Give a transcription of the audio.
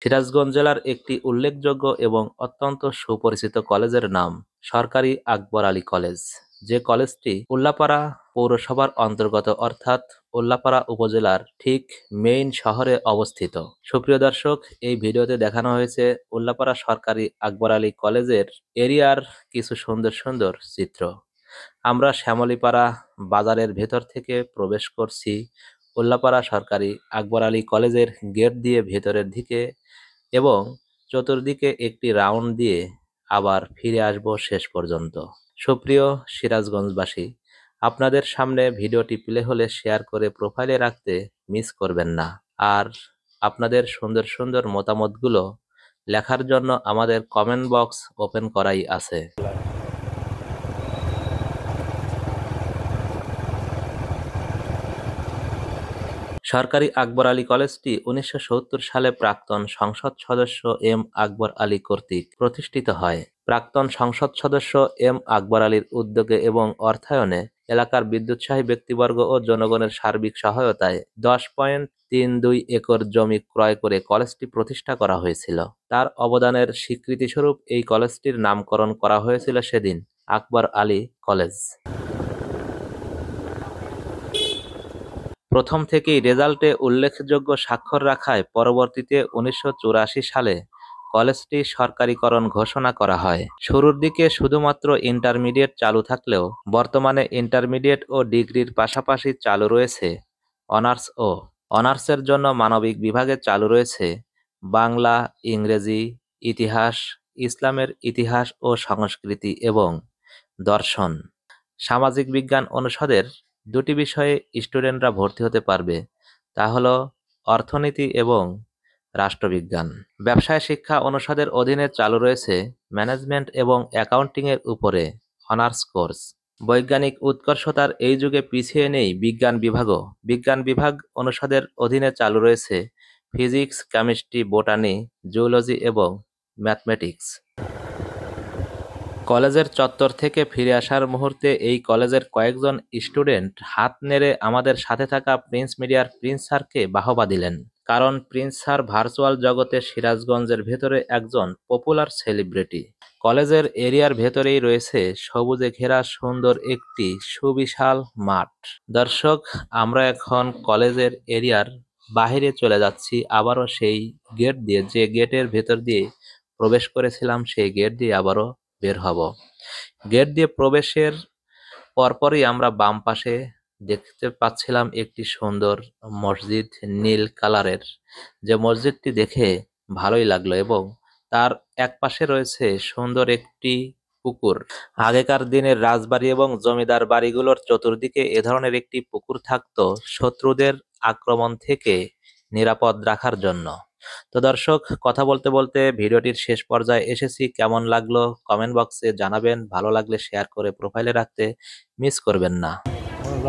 সিরাজগঞ্জ জেলার একটি উল্লেখযোগ্য এবং অত্যন্ত সুপরিচিত কলেজের নাম সরকারি আকবর আলী কলেজ, যে কলেজটি উল্লাপাড়া পৌরসভার অন্তর্গত অর্থাৎ উল্লাপাড়া উপজেলার ঠিক মেইন শহরে অবস্থিত। সুপ্রিয় দর্শক, এই ভিডিওতে দেখানো হয়েছে উল্লাপাড়া সরকারি আকবর আলী কলেজের এরিয়ার কিছু সুন্দর সুন্দর চিত্র। আমরা শ্যামলীপাড়া বাজারের ভেতর থেকে প্রবেশ করছি উল্লাপাড়া সরকারি আকবর আলী কলেজের গেট দিয়ে ভেতরের দিকে এবং চতুর্দিকে একটি রাউন্ড দিয়ে আবার ফিরে আসব শেষ পর্যন্ত। সুপ্রিয় সিরাজগঞ্জবাসী, আপনাদের সামনে ভিডিওটি প্লে হলে শেয়ার করে প্রোফাইলে রাখতে মিস করবেন না। আর আপনাদের সুন্দর সুন্দর মতামতগুলো লেখার জন্য আমাদের কমেন্ট বক্স ওপেন করাই আছে। সরকারি আকবর আলী কলেজটি 1970 সালে প্রাক্তন সংসদ সদস্য এম আকবর আলী কর্তৃক প্রতিষ্ঠিত হয়। প্রাক্তন সংসদ সদস্য এম আকবর আলীর উদ্যোগে এবং অর্থায়নে এলাকার বিদ্যুৎসাহী ব্যক্তিবর্গ ও জনগণের সার্বিক সহায়তায় 10.32 একর জমি ক্রয় করে কলেজটি প্রতিষ্ঠা করা হয়েছিল। তার অবদানের স্বীকৃতিস্বরূপ এই কলেজটির নামকরণ করা হয়েছিল সেদিন আকবর আলী কলেজ। প্রথম থেকেই রেজাল্টে উল্লেখযোগ্য স্বাক্ষর রাখায় পরবর্তীতে 1984 সালে কলেজটি সরকারিকরণ ঘোষণা করা হয়। শুরুর দিকে শুধুমাত্র ইন্টারমিডিয়েট চালু থাকলেও বর্তমানে ইন্টারমিডিয়েট ও ডিগ্রির পাশাপাশি চালু রয়েছে অনার্স ও অনার্সের জন্য মানবিক বিভাগে চালু রয়েছে বাংলা, ইংরেজি, ইতিহাস, ইসলামের ইতিহাস ও সংস্কৃতি এবং দর্শন। সামাজিক বিজ্ঞান অনুষদের দুটি বিষয়ে স্টুডেন্টরা ভর্তি হতে পারবে, তা হলো অর্থনীতি এবং রাষ্ট্রবিজ্ঞান। ব্যবসায় শিক্ষা অনুষদের অধীনে চালু রয়েছে ম্যানেজমেন্ট এবং অ্যাকাউন্টিংয়ের উপরে অনার্স কোর্স। বৈজ্ঞানিক উৎকর্ষতার এই যুগে পিছিয়ে নেই বিজ্ঞান বিভাগও। বিজ্ঞান বিভাগ অনুষদের অধীনে চালু রয়েছে ফিজিক্স, কেমিস্ট্রি, বোটানি, জুওলজি এবং ম্যাথমেটিক্স। কলেজের চত্বর থেকে ফিরে আসার মুহূর্তে এই কলেজের কয়েকজন স্টুডেন্ট হাত নেড়ে আমাদের সাথে থাকা প্রিন্স মিডিয়ার প্রিন্স স্যারকে বাহবা দিলেন, কারণ প্রিন্স স্যার ভার্চুয়াল জগতে সিরাজগঞ্জের ভেতরে একজন পপুলার সেলিব্রিটি। কলেজের এরিয়ার ভেতরেই রয়েছে সবুজে ঘেরা সুন্দর একটি সুবিশাল মাঠ। দর্শক, আমরা এখন কলেজের এরিয়ার বাহিরে চলে যাচ্ছি, আবারও সেই গেট দিয়ে, যে গেটের ভেতর দিয়ে প্রবেশ করেছিলাম সেই গেট দিয়ে আবারও বের হব। গেট দিয়ে প্রবেশের পরপরই আমরা বাম পাশে দেখতে পাচ্ছিলাম একটি সুন্দর মসজিদ, নীল কালারের, যে মসজিদটি দেখে ভালোই লাগলো এবং তার এক পাশে রয়েছে সুন্দর একটি পুকুর। আগেকার দিনের রাজবাড়ি এবং জমিদার বাড়িগুলোর চতুর্দিকে এ ধরনের একটি পুকুর থাকতো শত্রুদের আক্রমণ থেকে নিরাপদ রাখার জন্য। তো দর্শক, কথা বলতে বলতে ভিডিওটির শেষ পর্যায়ে এসেছি। কেমন লাগলো কমেন্ট বক্সে জানাবেন। ভালো লাগলে শেয়ার করে প্রোফাইলে রাখতে মিস করবেন না।